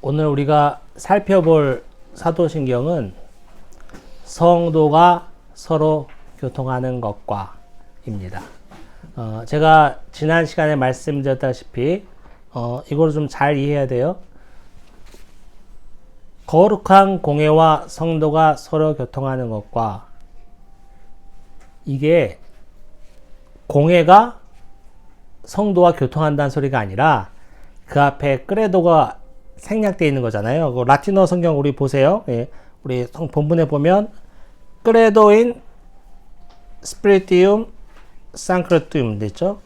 오늘 우리가 살펴볼 사도신경은 성도가 서로 교통하는 것과 입니다. 제가 지난 시간에 말씀드렸다시피 이걸 좀 잘 이해해야 돼요. 거룩한 공회와 성도가 서로 교통하는 것과, 이게 공회가 성도와 교통한다는 소리가 아니라 그 앞에 크레도가 생략되어 있는 거잖아요. 그 라틴어 성경 우리 보세요. 예, 우리 본문에 보면 크레도인 스피리티움 상크레투움 됐죠?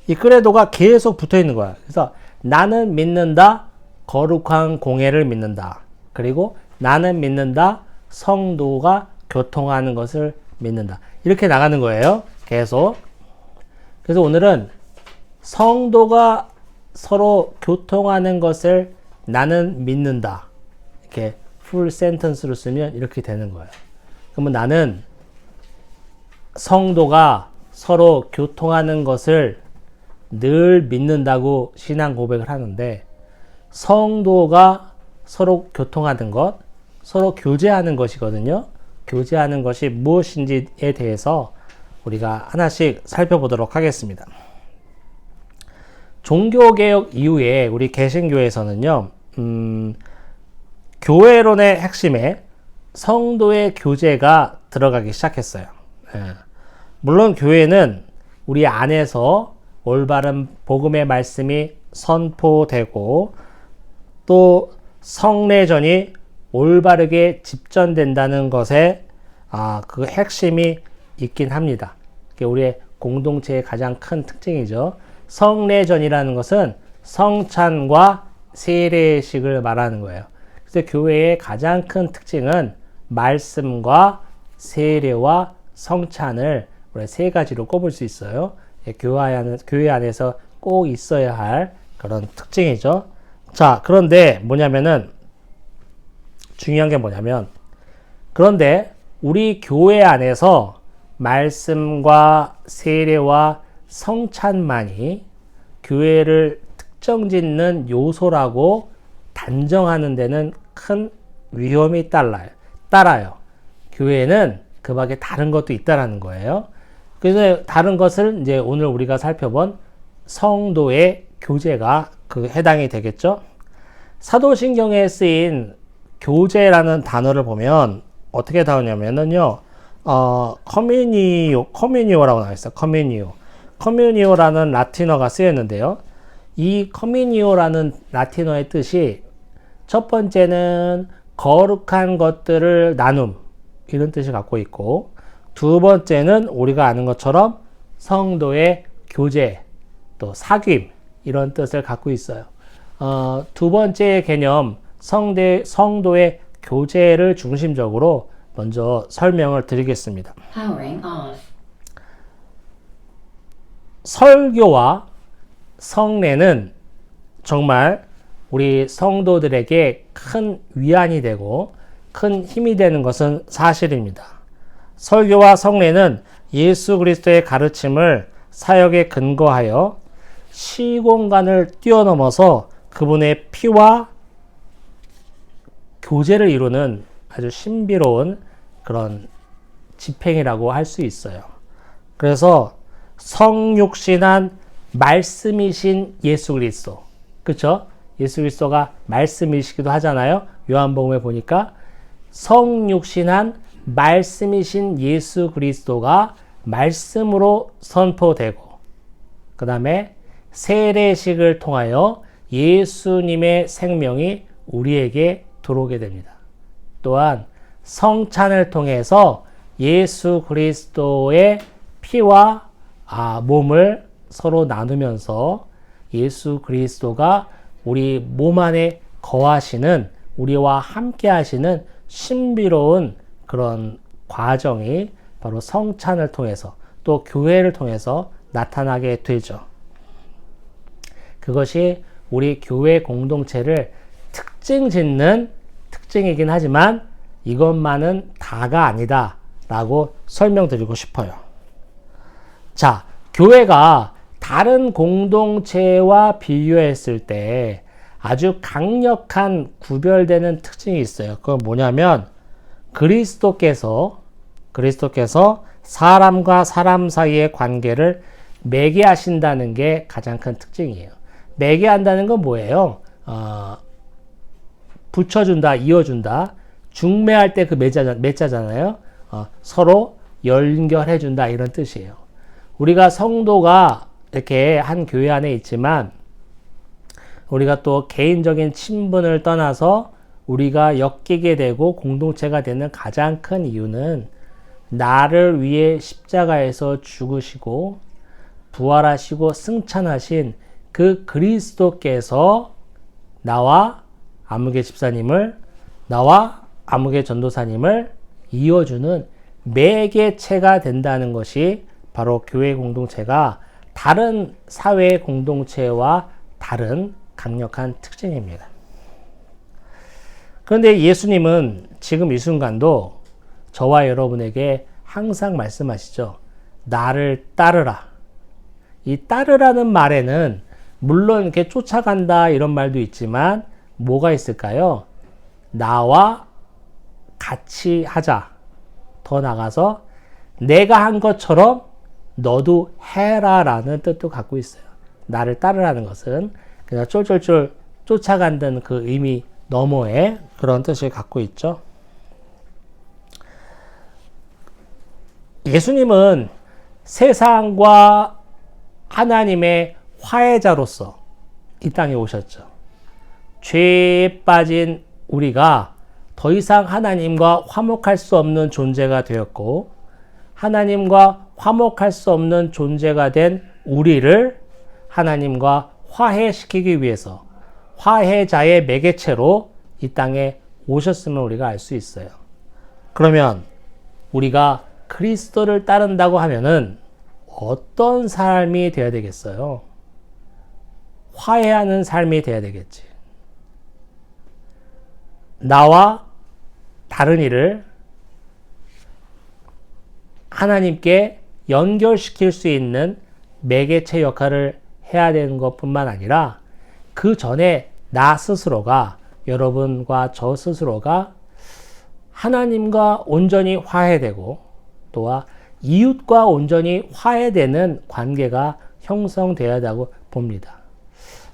이 크레도가 계속 붙어 있는 거야. 그래서 나는 믿는다, 거룩한 공회를 믿는다. 그리고 나는 믿는다, 성도가 교통하는 것을 믿는다. 이렇게 나가는 거예요. 계속. 그래서 오늘은 성도가 서로 교통하는 것을 나는 믿는다. 이렇게 풀 센텐스로 쓰면 이렇게 되는 거예요. 그러면 나는 성도가 서로 교통하는 것을 늘 믿는다고 신앙 고백을 하는데, 성도가 서로 교통하는 것, 서로 교제하는 것이거든요. 교제하는 것이 무엇인지에 대해서 우리가 하나씩 살펴보도록 하겠습니다. 종교개혁 이후에 우리 개신교에서는요, 교회론의 핵심에 성도의 교제가 들어가기 시작했어요. 물론 교회는 우리 안에서 올바른 복음의 말씀이 선포되고 또 성례전이 올바르게 집전된다는 것에 그 핵심이 있긴 합니다. 그게 우리의 공동체의 가장 큰 특징이죠. 성례전이라는 것은 성찬과 세례식을 말하는 거예요. 그래서 교회의 가장 큰 특징은 말씀과 세례와 성찬을 우리 세 가지로 꼽을 수 있어요. 교회 안에서 꼭 있어야 할 그런 특징이죠. 자, 그런데 중요한 게 뭐냐면, 그런데 우리 교회 안에서 말씀과 세례와 성찬만이 교회를 특정짓는 요소라고 단정하는 데는 큰 위험이 따라요. 교회는 그 밖에 다른 것도 있다라는 거예요. 그래서 다른 것을 이제 오늘 우리가 살펴본 성도의 교제가 해당이 되겠죠. 사도신경에 쓰인 교제라는 단어를 보면 어떻게 나오냐면요, 커뮤니오라고 나와 있어요. 커뮤니오라는 라틴어가 쓰였는데요. 이 커뮤니오라는 라틴어의 뜻이 첫 번째는 거룩한 것들을 나눔, 이런 뜻을 갖고 있고, 두 번째는 우리가 아는 것처럼 성도의 교제, 또 사귐, 이런 뜻을 갖고 있어요. 두 번째 개념, 성도의 교제를 중심적으로 먼저 설명을 드리겠습니다. 설교와 성례는 정말 우리 성도들에게 큰 위안이 되고 큰 힘이 되는 것은 사실입니다. 설교와 성례는 예수 그리스도의 가르침을 사역에 근거하여 시공간을 뛰어넘어서 그분의 피와 교제를 이루는 아주 신비로운 그런 집행이라고 할 수 있어요. 그래서 성육신한 말씀이신 예수 그리스도, 그렇죠? 예수 그리스도가 말씀이시기도 하잖아요. 요한복음에 보니까 성육신한 말씀이신 예수 그리스도가 말씀으로 선포되고, 그 다음에 세례식을 통하여 예수님의 생명이 우리에게 들어오게 됩니다. 또한 성찬을 통해서 예수 그리스도의 피와 몸을 서로 나누면서 예수 그리스도가 우리 몸 안에 거하시는, 우리와 함께 하시는 신비로운 그런 과정이 바로 성찬을 통해서 또 교회를 통해서 나타나게 되죠. 그것이 우리 교회 공동체를 특징짓는 특징이긴 하지만 이것만은 다가 아니다 라고 설명드리고 싶어요. 자, 교회가 다른 공동체와 비교했을 때 아주 강력한 구별되는 특징이 있어요. 그건 뭐냐면 그리스도께서 사람과 사람 사이의 관계를 매개하신다는 게 가장 큰 특징이에요. 매개한다는 건 뭐예요? 붙여준다, 이어준다. 중매할 때 그 매자잖아요. 서로 연결해준다 이런 뜻이에요. 우리가 성도가 이렇게 한 교회 안에 있지만 우리가 또 개인적인 친분을 떠나서 우리가 엮이게 되고 공동체가 되는 가장 큰 이유는 나를 위해 십자가에서 죽으시고 부활하시고 승천하신 그 그리스도께서 나와 아무개 집사님을, 나와 아무개 전도사님을 이어주는 매개체가 된다는 것이 바로 교회 공동체가 다른 사회 공동체와 다른 강력한 특징입니다. 그런데 예수님은 지금 이 순간도 저와 여러분에게 항상 말씀하시죠. 나를 따르라. 이 따르라는 말에는 물론 이렇게 쫓아간다 이런 말도 있지만 뭐가 있을까요? 나와 같이 하자. 더 나가서 내가 한 것처럼 너도 해라라는 뜻도 갖고 있어요. 나를 따르라는 것은 그냥 쫄쫄쫄 쫓아간다는 그 의미 너머의 그런 뜻을 갖고 있죠. 예수님은 세상과 하나님의 화해자로서 이 땅에 오셨죠. 죄에 빠진 우리가 더 이상 하나님과 화목할 수 없는 존재가 되었고 하나님과 화목할 수 없는 존재가 된 우리를 하나님과 화해시키기 위해서 화해자의 매개체로 이 땅에 오셨음을 우리가 알 수 있어요. 그러면 우리가 그리스도를 따른다고 하면은 어떤 삶이 되어야 되겠어요? 화해하는 삶이 되어야 되겠지. 나와 다른 이를 하나님께 연결시킬 수 있는 매개체 역할을 해야 되는 것뿐만 아니라 그 전에 나 스스로가, 여러분과 저 스스로가 하나님과 온전히 화해되고 또한 이웃과 온전히 화해되는 관계가 형성되어야 한다고 봅니다.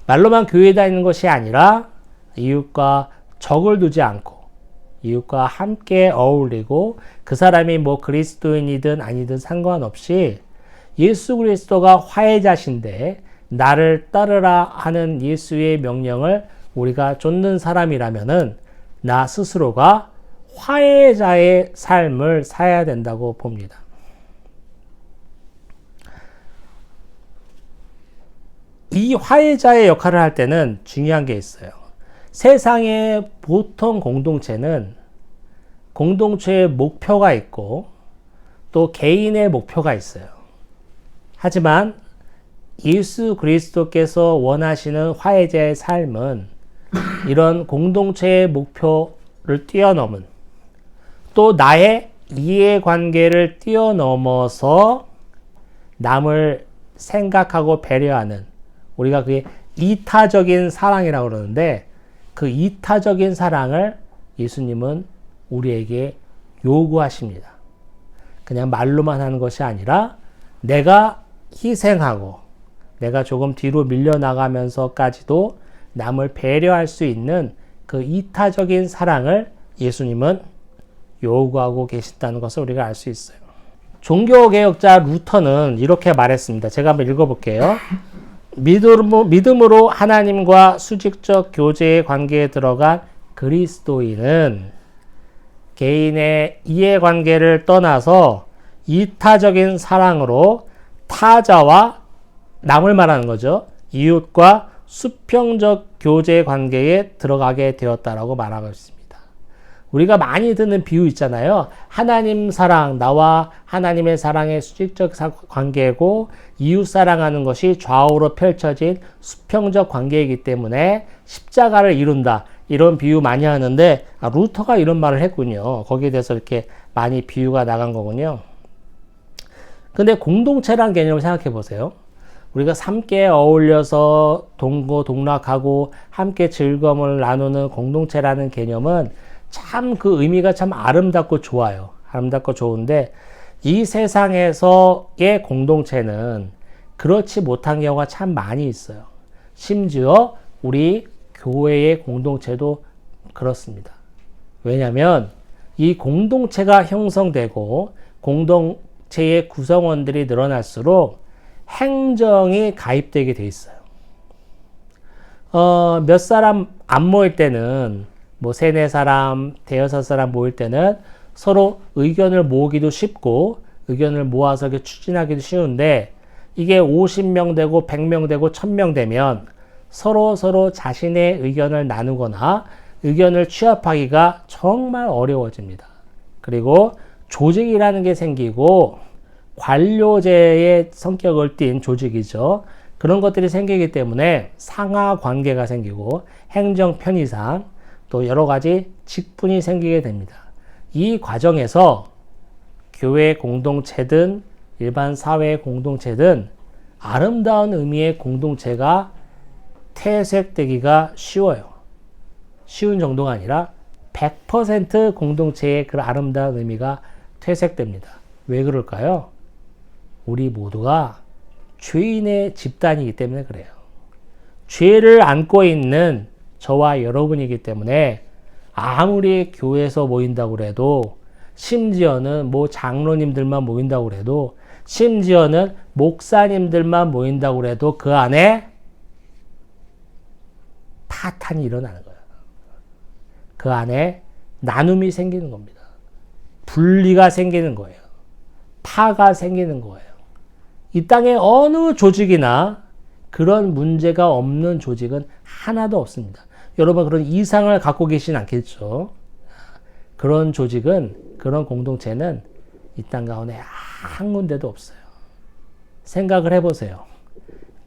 말로만 교회에 다니는 것이 아니라 이웃과 적을 두지 않고 이웃과 함께 어울리고 그 사람이 뭐 그리스도인이든 아니든 상관없이 예수 그리스도가 화해자신데 나를 따르라 하는 예수의 명령을 우리가 쫓는 사람이라면은 나 스스로가 화해자의 삶을 살아야 된다고 봅니다. 이 화해자의 역할을 할 때는 중요한 게 있어요. 세상의 보통 공동체는 공동체의 목표가 있고 또 개인의 목표가 있어요. 하지만 예수 그리스도께서 원하시는 화해자의 삶은 이런 공동체의 목표를 뛰어넘은 또 나의 이해관계를 뛰어넘어서 남을 생각하고 배려하는 우리가 그게 이타적인 사랑이라고 그러는데 그 이타적인 사랑을 예수님은 우리에게 요구하십니다. 그냥 말로만 하는 것이 아니라 내가 희생하고 내가 조금 뒤로 밀려나가면서까지도 남을 배려할 수 있는 그 이타적인 사랑을 예수님은 요구하고 계신다는 것을 우리가 알 수 있어요. 종교개혁자 루터는 이렇게 말했습니다. 제가 한번 읽어볼게요. 믿음으로 하나님과 수직적 교제의 관계에 들어간 그리스도인은 개인의 이해관계를 떠나서 이타적인 사랑으로 타자와 남을 말하는 거죠. 이웃과 수평적 교제 관계에 들어가게 되었다라고 말하고 있습니다. 우리가 많이 듣는 비유 있잖아요. 하나님 사랑, 나와 하나님의 사랑의 수직적 관계고 이웃 사랑하는 것이 좌우로 펼쳐진 수평적 관계이기 때문에 십자가를 이룬다. 이런 비유 많이 하는데 루터가 이런 말을 했군요. 거기에 대해서 이렇게 많이 비유가 나간 거군요. 근데 공동체라는 개념을 생각해 보세요. 우리가 함께 어울려서 동고동락하고 함께 즐거움을 나누는 공동체라는 개념은 참 그 의미가 참 아름답고 좋아요. 아름답고 좋은데 이 세상에서의 공동체는 그렇지 못한 경우가 참 많이 있어요. 심지어 우리 교회의 공동체도 그렇습니다. 왜냐하면 이 공동체가 형성되고 공동체의 구성원들이 늘어날수록 행정이 가입되게 돼 있어요. 몇 사람 안 모일 때는 뭐 3, 4사람, 5-6사람 모일 때는 서로 의견을 모으기도 쉽고 의견을 모아서 이렇게 추진하기도 쉬운데 이게 50명 되고 100명 되고 1000명 되면 서로 자신의 의견을 나누거나 의견을 취합하기가 정말 어려워집니다. 그리고 조직이라는 게 생기고 관료제의 성격을 띤 조직이죠. 그런 것들이 생기기 때문에 상하 관계가 생기고 행정 편의상 또 여러 가지 직분이 생기게 됩니다. 이 과정에서 교회 공동체든 일반 사회 공동체든 아름다운 의미의 공동체가 퇴색되기가 쉬워요. 쉬운 정도가 아니라 100% 공동체의 그 아름다운 의미가 퇴색됩니다. 왜 그럴까요? 우리 모두가 죄인의 집단이기 때문에 그래요. 죄를 안고 있는 저와 여러분이기 때문에 아무리 교회에서 모인다고 해도 심지어는 뭐 장로님들만 모인다고 해도 심지어는 목사님들만 모인다고 해도 그 안에 파탄이 일어나는 거예요. 그 안에 나눔이 생기는 겁니다. 분리가 생기는 거예요. 파가 생기는 거예요. 이 땅에 어느 조직이나 그런 문제가 없는 조직은 하나도 없습니다. 여러분 그런 이상을 갖고 계신 않겠죠? 그런 조직은, 그런 공동체는 이 땅 가운데 한 군데도 없어요. 생각을 해보세요.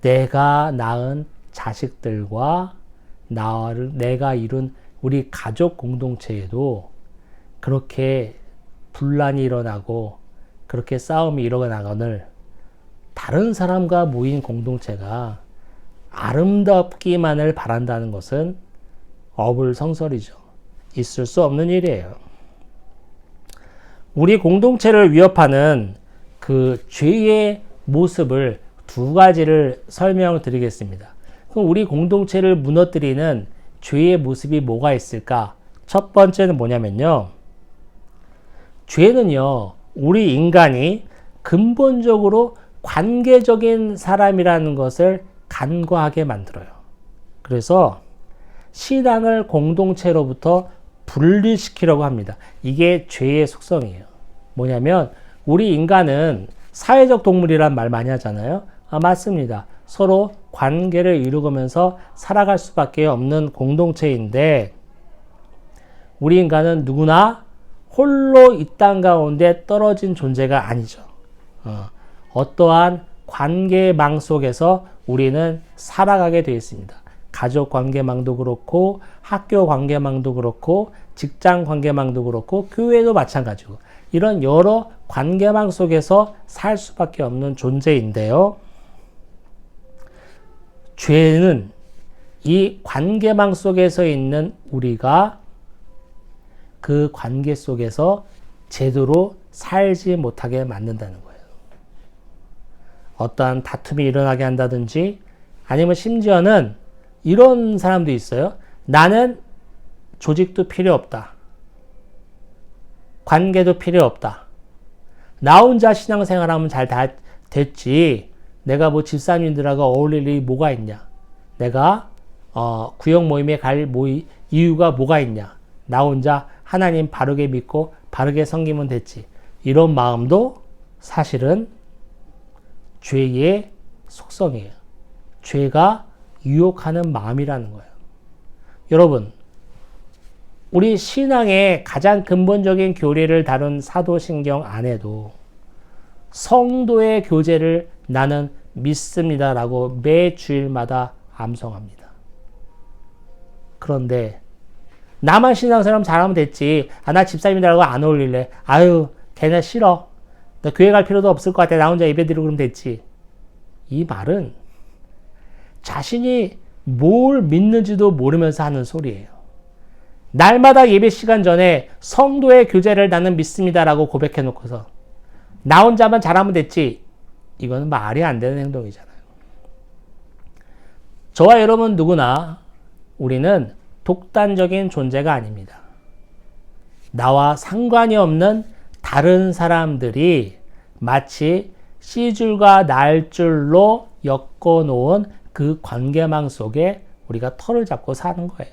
내가 낳은 자식들과 내가 이룬 우리 가족 공동체에도 그렇게 분란이 일어나고 그렇게 싸움이 일어나거늘 다른 사람과 모인 공동체가 아름답기만을 바란다는 것은 어불성설이죠. 있을 수 없는 일이에요. 우리 공동체를 위협하는 그 죄의 모습을 2가지를 설명드리겠습니다. 그럼 우리 공동체를 무너뜨리는 죄의 모습이 뭐가 있을까? 첫 번째는 뭐냐면요. 죄는요, 우리 인간이 근본적으로 관계적인 사람이라는 것을 간과하게 만들어요. 그래서 신앙을 공동체로부터 분리시키려고 합니다. 이게 죄의 속성이에요. 뭐냐면 우리 인간은 사회적 동물이란 말 많이 하잖아요. 맞습니다. 서로 관계를 이루면서 살아갈 수밖에 없는 공동체인데 우리 인간은 누구나 홀로 이 땅 가운데 떨어진 존재가 아니죠. 어떠한 관계망 속에서 우리는 살아가게 되어 있습니다. 가족 관계망도 그렇고 학교 관계망도 그렇고 직장 관계망도 그렇고 교회도 마찬가지고 이런 여러 관계망 속에서 살 수밖에 없는 존재인데요. 죄는 이 관계망 속에서 있는 우리가 그 관계 속에서 제대로 살지 못하게 만든다는 거예요. 어떠한 다툼이 일어나게 한다든지 아니면 심지어는 이런 사람도 있어요. 나는 조직도 필요 없다. 관계도 필요 없다. 나 혼자 신앙생활하면 잘 됐지. 내가 뭐 집사님들하고 어울릴 일이 뭐가 있냐. 내가 구역 모임에 갈 이유가 뭐가 있냐. 나 혼자 하나님 바르게 믿고 바르게 섬기면 됐지. 이런 마음도 사실은 죄의 속성이에요. 죄가 유혹하는 마음이라는 거예요. 여러분, 우리 신앙의 가장 근본적인 교리를 다룬 사도신경 안에도 성도의 교제를 나는 믿습니다라고 매 주일마다 암송합니다. 그런데 나만 신앙생활 잘하면 됐지. 나 집사님이라고 안 어울릴래. 아유, 걔네 싫어. 나 교회 갈 필요도 없을 것 같아. 나 혼자 예배 드리고 그러면 됐지. 이 말은 자신이 뭘 믿는지도 모르면서 하는 소리예요. 날마다 예배 시간 전에 성도의 교제를 나는 믿습니다라고 고백해놓고서 나 혼자만 잘하면 됐지. 이거는 말이 안 되는 행동이잖아요. 저와 여러분 누구나 우리는 독단적인 존재가 아닙니다. 나와 상관이 없는 다른 사람들이 마치 C줄과 날줄로 엮어놓은 그 관계망 속에 우리가 털을 잡고 사는 거예요.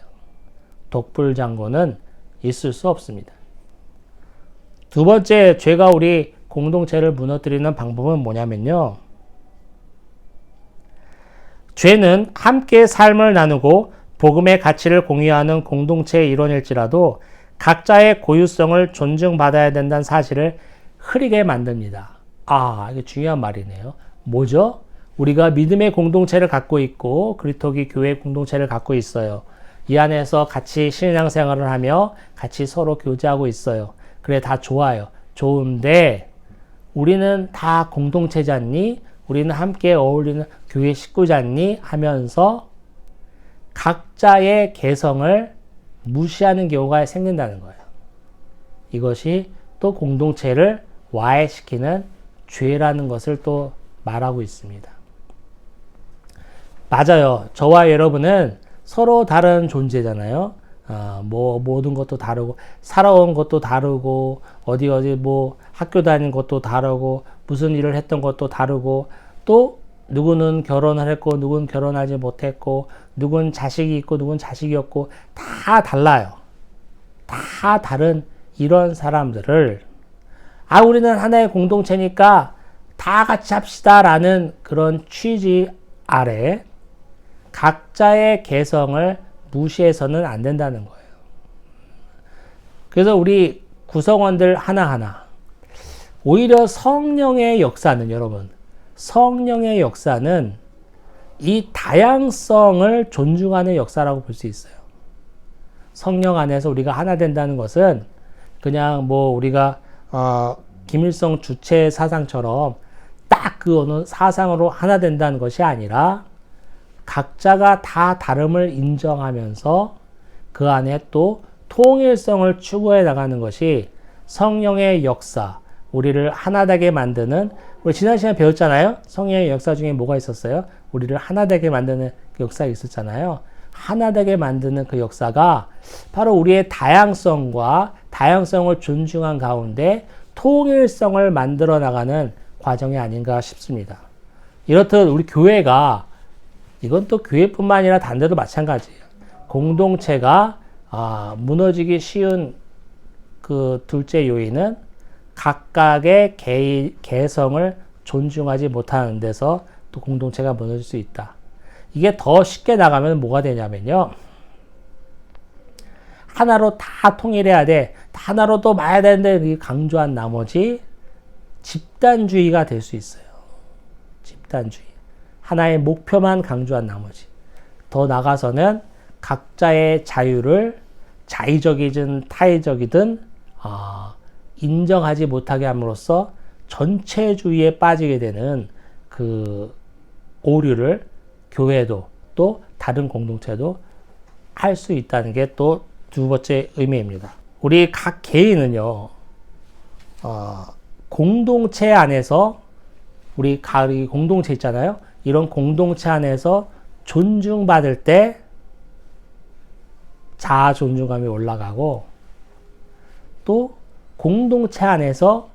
독불장군은 있을 수 없습니다. 두 번째, 죄가 우리 공동체를 무너뜨리는 방법은 뭐냐면요. 죄는 함께 삶을 나누고 복음의 가치를 공유하는 공동체의 일원일지라도 각자의 고유성을 존중받아야 된다는 사실을 흐리게 만듭니다. 이게 중요한 말이네요. 뭐죠? 우리가 믿음의 공동체를 갖고 있고 그리스도교 교회 공동체를 갖고 있어요. 이 안에서 같이 신앙생활을 하며 같이 서로 교제하고 있어요. 그래, 다 좋아요. 좋은데 우리는 다 공동체잖니? 우리는 함께 어울리는 교회 식구잖니? 하면서 각자의 개성을 무시하는 경우가 생긴다는 거예요. 이것이 또 공동체를 와해시키는 죄라는 것을 또 말하고 있습니다. 맞아요. 저와 여러분은 서로 다른 존재잖아요. 모든 것도 다르고, 살아온 것도 다르고, 어디 학교 다닌 것도 다르고, 무슨 일을 했던 것도 다르고, 또 누구는 결혼을 했고, 누구는 결혼하지 못했고, 누구는 자식이 있고, 누구는 자식이 없고, 다 달라요. 다 다른 이런 사람들을, 우리는 하나의 공동체니까 다 같이 합시다라는 그런 취지 아래 각자의 개성을 무시해서는 안 된다는 거예요. 그래서 우리 구성원들 하나하나, 오히려 성령의 역사는, 여러분, 성령의 역사는 이 다양성을 존중하는 역사라고 볼 수 있어요. 성령 안에서 우리가 하나 된다는 것은 그냥 우리가 김일성 주체 사상처럼 딱 그 어느 사상으로 하나 된다는 것이 아니라 각자가 다 다름을 인정하면서 그 안에 또 통일성을 추구해 나가는 것이 성령의 역사, 우리를 하나되게 만드는, 우리 지난 시간에 배웠잖아요. 성령의 역사 중에 뭐가 있었어요? 우리를 하나되게 만드는 그 역사가 있었잖아요. 하나되게 만드는 그 역사가 바로 우리의 다양성과 다양성을 존중한 가운데 통일성을 만들어 나가는 과정이 아닌가 싶습니다. 이렇듯 우리 교회가, 이건 또 교회뿐만 아니라 다른 데도 마찬가지예요. 공동체가 무너지기 쉬운 그 둘째 요인은 각각의 개성을 존중하지 못하는 데서 또 공동체가 무너질 수 있다. 이게 더 쉽게 나가면 뭐가 되냐면요. 하나로 다 통일해야 돼. 하나로 또 봐야 되는데 강조한 나머지 집단주의가 될 수 있어요. 집단주의. 하나의 목표만 강조한 나머지. 더 나가서는 각자의 자유를 자의적이든 타의적이든 인정하지 못하게 함으로써 전체주의에 빠지게 되는 그 오류를 교회도 또 다른 공동체도 할 수 있다는 게 또 두 번째 의미입니다. 우리 각 개인은요, 공동체 안에서, 우리 공동체 있잖아요. 이런 공동체 안에서 존중받을 때 자아 존중감이 올라가고, 또 공동체 안에서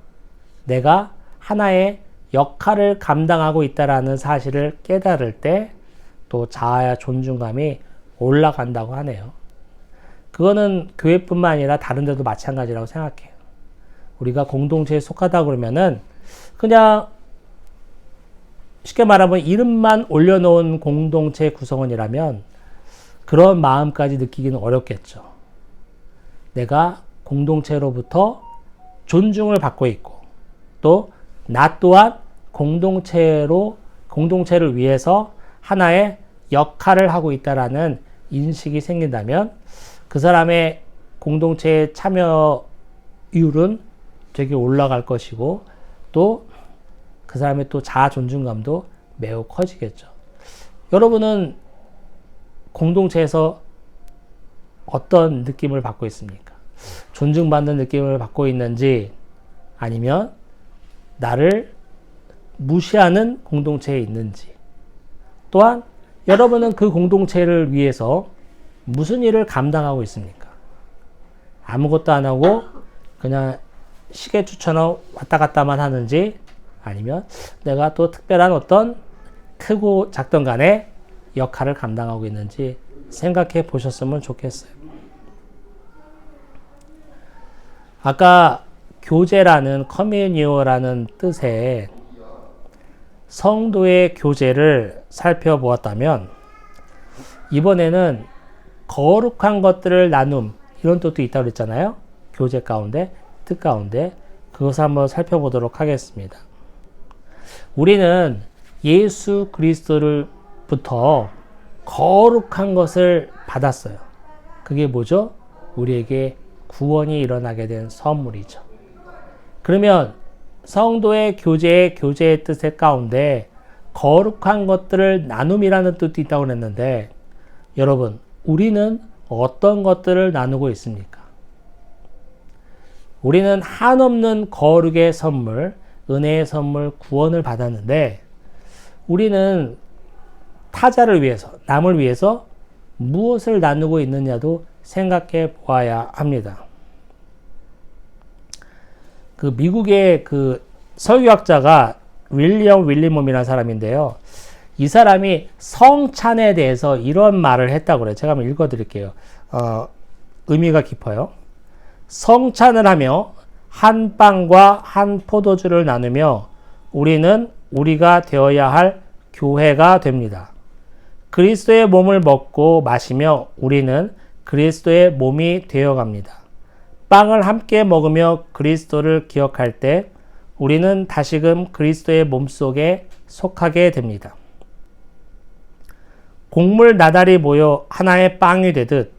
내가 하나의 역할을 감당하고 있다라는 사실을 깨달을 때 또 자아와 존중감이 올라간다고 하네요. 그거는 교회뿐만 아니라 다른 데도 마찬가지라고 생각해요. 우리가 공동체에 속하다 그러면은 그냥 쉽게 말하면 이름만 올려놓은 공동체 구성원이라면 그런 마음까지 느끼기는 어렵겠죠. 내가 공동체로부터 존중을 받고 있고, 또 나 또한 공동체를 위해서 하나의 역할을 하고 있다라는 인식이 생긴다면 그 사람의 공동체의 참여율은 되게 올라갈 것이고, 또 그 사람의 또 자아 존중감도 매우 커지겠죠. 여러분은 공동체에서 어떤 느낌을 받고 있습니까? 존중받는 느낌을 받고 있는지, 아니면 나를 무시하는 공동체에 있는지, 또한 여러분은 그 공동체를 위해서 무슨 일을 감당하고 있습니까? 아무것도 안 하고 그냥 시계추처럼 왔다 갔다만 하는지, 아니면 내가 또 특별한 어떤 크고 작던 간에 역할을 감당하고 있는지 생각해 보셨으면 좋겠어요. 아까 교제라는 커뮤니오라는 뜻의 성도의 교제를 살펴보았다면, 이번에는 거룩한 것들을 나눔, 이런 뜻도 있다고 그랬잖아요. 교제 가운데, 뜻 가운데. 그것을 한번 살펴보도록 하겠습니다. 우리는 예수 그리스도를부터 거룩한 것을 받았어요. 그게 뭐죠? 우리에게 구원이 일어나게 된 선물이죠. 그러면 성도의 교제의 뜻의 가운데 거룩한 것들을 나눔이라는 뜻도 있다고 그랬는데, 여러분, 우리는 어떤 것들을 나누고 있습니까? 우리는 한없는 거룩의 선물, 은혜의 선물, 구원을 받았는데, 우리는 타자를 위해서, 남을 위해서 무엇을 나누고 있느냐도 생각해 보아야 합니다. 그 미국의 그 설교학자가 윌리엄 윌리엄이라는 사람인데요. 이 사람이 성찬에 대해서 이런 말을 했다고 그래요. 제가 한번 읽어드릴게요. 의미가 깊어요. 성찬을 하며 한 빵과 한 포도주를 나누며 우리는 우리가 되어야 할 교회가 됩니다. 그리스도의 몸을 먹고 마시며 우리는 그리스도의 몸이 되어갑니다. 빵을 함께 먹으며 그리스도를 기억할 때 우리는 다시금 그리스도의 몸속에 속하게 됩니다. 곡물 나달이 모여 하나의 빵이 되듯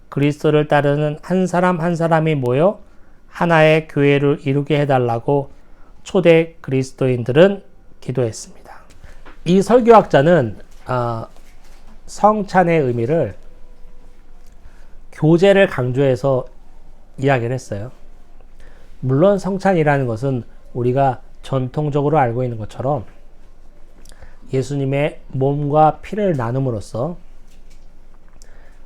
그리스도를 따르는 한 사람 한 사람이 모여 하나의 교회를 이루게 해달라고 초대 그리스도인들은 기도했습니다. 이 설교학자는 성찬의 의미를 교제를 강조해서 이야기를 했어요. 물론 성찬이라는 것은 우리가 전통적으로 알고 있는 것처럼 예수님의 몸과 피를 나눔으로써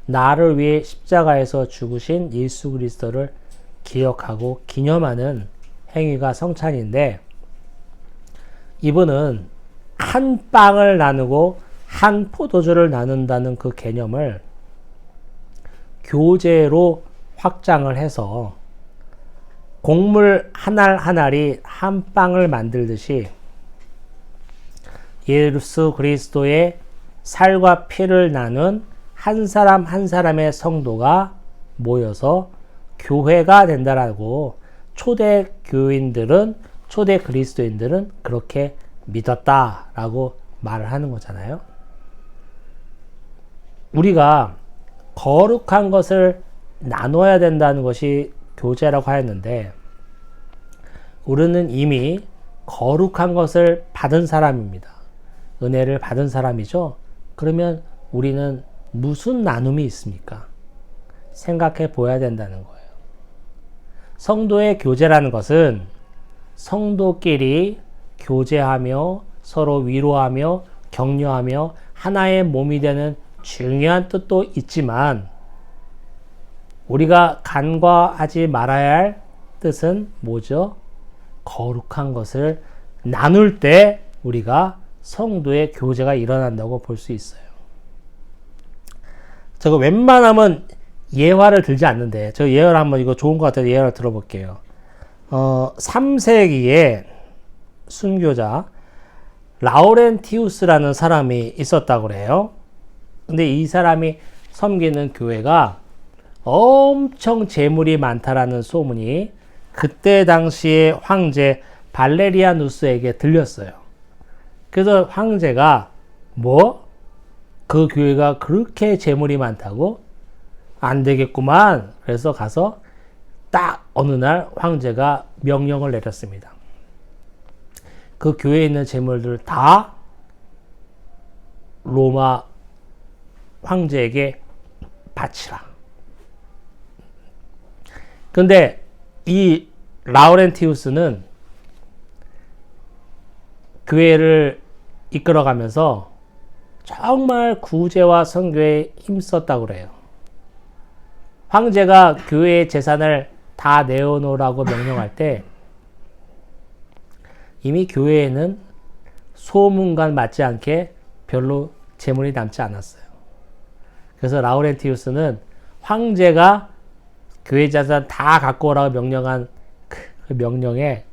나를 위해 십자가에서 죽으신 예수 그리스도를 기억하고 기념하는 행위가 성찬인데, 이분은 한 빵을 나누고 한 포도주를 나눈다는 그 개념을 교제로 확장을 해서 곡물 한 알 한 알이 한 빵을 만들듯이 예수 그리스도의 살과 피를 나눈 한 사람 한 사람의 성도가 모여서 교회가 된다라고 초대 교인들은, 초대 그리스도인들은 그렇게 믿었다라고 말을 하는 거잖아요. 우리가 거룩한 것을 나눠야 된다는 것이 교제라고 하였는데, 우리는 이미 거룩한 것을 받은 사람입니다. 은혜를 받은 사람이죠. 그러면 우리는 무슨 나눔이 있습니까? 생각해 보아야 된다는 거예요. 성도의 교제라는 것은 성도끼리 교제하며 서로 위로하며 격려하며 하나의 몸이 되는 중요한 뜻도 있지만, 우리가 간과하지 말아야 할 뜻은 뭐죠? 거룩한 것을 나눌 때 우리가 성도의 교제가 일어난다고 볼 수 있어요. 제가 웬만하면 예화를 들지 않는데, 저 예화를 한번, 이거 좋은 것 같아서 예화를 들어볼게요. 3세기에 순교자 라우렌티우스라는 사람이 있었다고 그래요. 근데 이 사람이 섬기는 교회가 엄청 재물이 많다라는 소문이 그때 당시에 황제 발레리아누스에게 들렸어요. 그래서 황제가 그 교회가 그렇게 재물이 많다고? 안 되겠구만. 그래서 가서 딱 어느 날 황제가 명령을 내렸습니다. 그 교회에 있는 재물들을 다 로마 황제에게 바치라. 근데 이 라우렌티우스는 교회를 이끌어가면서 정말 구제와 선교에 힘썼다고 그래요. 황제가 교회의 재산을 다 내어놓으라고 명령할 때 이미 교회에는 소문과 맞지 않게 별로 재물이 남지 않았어요. 그래서 라우렌티우스는 황제가 교회 재산 다 갖고 오라고 명령한 그 명령에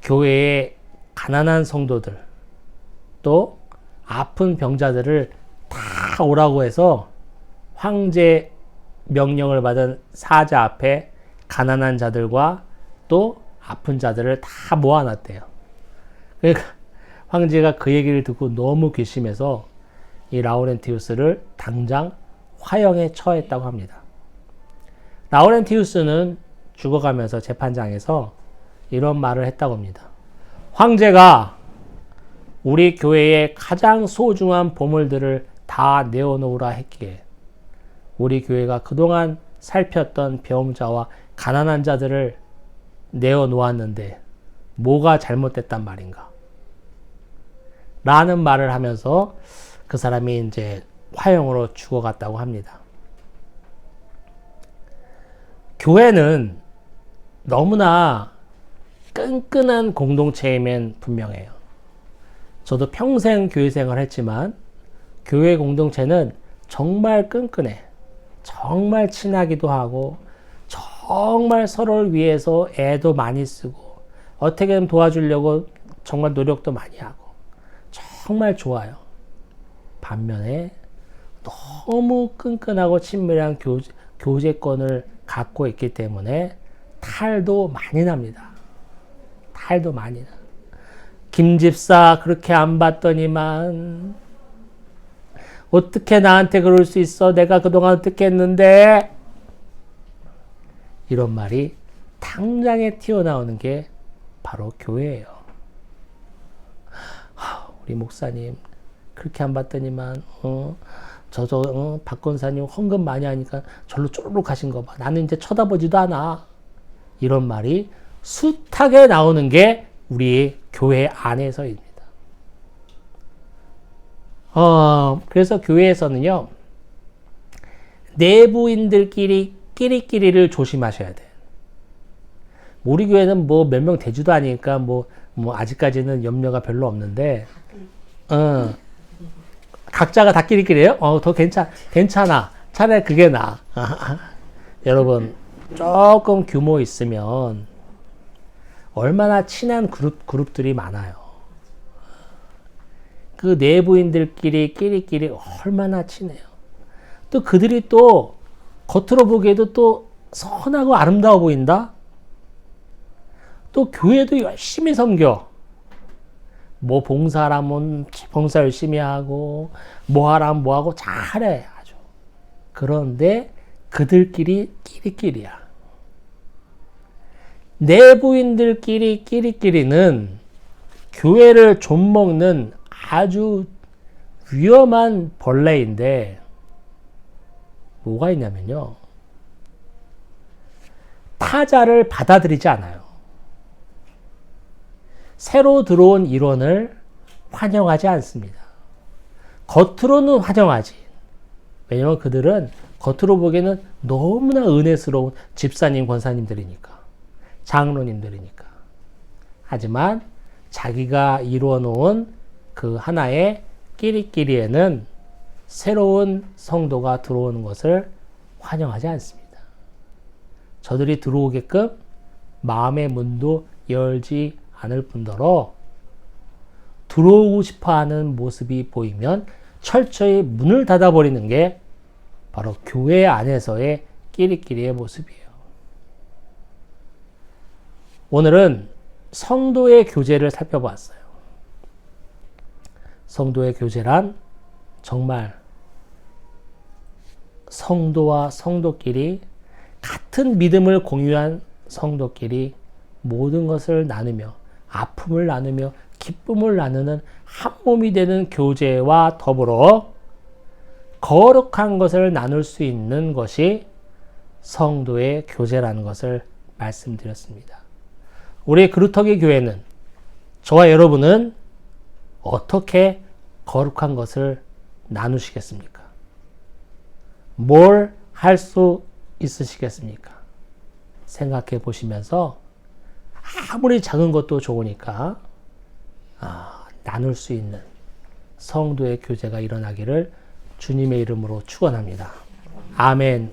교회의 가난한 성도들 또 아픈 병자들을 다 오라고 해서 황제 명령을 받은 사자 앞에 가난한 자들과 또 아픈 자들을 다 모아놨대요. 그러니까 황제가 그 얘기를 듣고 너무 괘씸해서 이 라우렌티우스를 당장 화형에 처했다고 합니다. 라우렌티우스는 죽어가면서 재판장에서 이런 말을 했다고 합니다. 황제가 우리 교회의 가장 소중한 보물들을 다 내어놓으라 했기에 우리 교회가 그동안 살폈던 병자와 가난한 자들을 내어놓았는데 뭐가 잘못됐단 말인가? 라는 말을 하면서 그 사람이 이제 화형으로 죽어갔다고 합니다. 교회는 너무나 끈끈한 공동체이면 분명해요. 저도 평생 교회 생활을 했지만 교회 공동체는 정말 끈끈해. 정말 친하기도 하고 정말 서로를 위해서 애도 많이 쓰고 어떻게든 도와주려고 정말 노력도 많이 하고 정말 좋아요. 반면에 너무 끈끈하고 친밀한 교제권을 갖고 있기 때문에 탈도 많이 납니다. 탈도 많이 나. 김 집사 그렇게 안 봤더니만 어떻게 나한테 그럴 수 있어? 내가 그동안 어떻게 했는데? 이런 말이 당장에 튀어나오는 게 바로 교회예요. 우리 목사님 그렇게 안 봤더니만 박 권사님 헌금 많이 하니까 절로 쪼르륵 하신 거 봐. 나는 이제 쳐다보지도 않아. 이런 말이 숱하게 나오는 게 우리 교회 안에서입니다. 그래서 교회에서는요, 내부인들끼리 끼리끼리를 조심하셔야 돼. 우리 교회는 뭐 몇 명 되지도 않으니까 뭐 아직까지는 염려가 별로 없는데, 각자가 다 끼리끼리예요? 더 괜찮아. 차라리 그게 나아. 여러분, 조금 규모 있으면 얼마나 친한 그룹들이 많아요. 그 내부인들끼리 끼리끼리 얼마나 친해요. 또 그들이 또 겉으로 보기에도 또 선하고 아름다워 보인다? 또 교회도 열심히 섬겨. 뭐 봉사라면 봉사 열심히 하고 뭐 하라면 뭐 하고 잘해 아주. 그런데 그들끼리 끼리끼리야. 내부인들끼리 끼리끼리는 교회를 좀먹는 아주 위험한 벌레인데 뭐가 있냐면요. 타자를 받아들이지 않아요. 새로 들어온 일원을 환영하지 않습니다. 겉으로는 환영하지. 왜냐하면 그들은 겉으로 보기에는 너무나 은혜스러운 집사님, 권사님들이니까. 장로님들이니까. 하지만 자기가 이루어 놓은 그 하나의 끼리끼리에는 새로운 성도가 들어오는 것을 환영하지 않습니다. 저들이 들어오게끔 마음의 문도 열지 않을 뿐더러 들어오고 싶어하는 모습이 보이면 철저히 문을 닫아버리는 게 바로 교회 안에서의 끼리끼리의 모습이에요. 오늘은 성도의 교제를 살펴봤어요. 성도의 교제란 정말 성도와 성도끼리 같은 믿음을 공유한 성도끼리 모든 것을 나누며 아픔을 나누며 기쁨을 나누는 한 몸이 되는 교제와 더불어 거룩한 것을 나눌 수 있는 것이 성도의 교제라는 것을 말씀드렸습니다. 우리 그루터기 교회는 저와 여러분은 어떻게 거룩한 것을 나누시겠습니까? 뭘 할 수 있으시겠습니까? 생각해 보시면서 아무리 작은 것도 좋으니까 나눌 수 있는 성도의 교제가 일어나기를 주님의 이름으로 축원합니다. 아멘.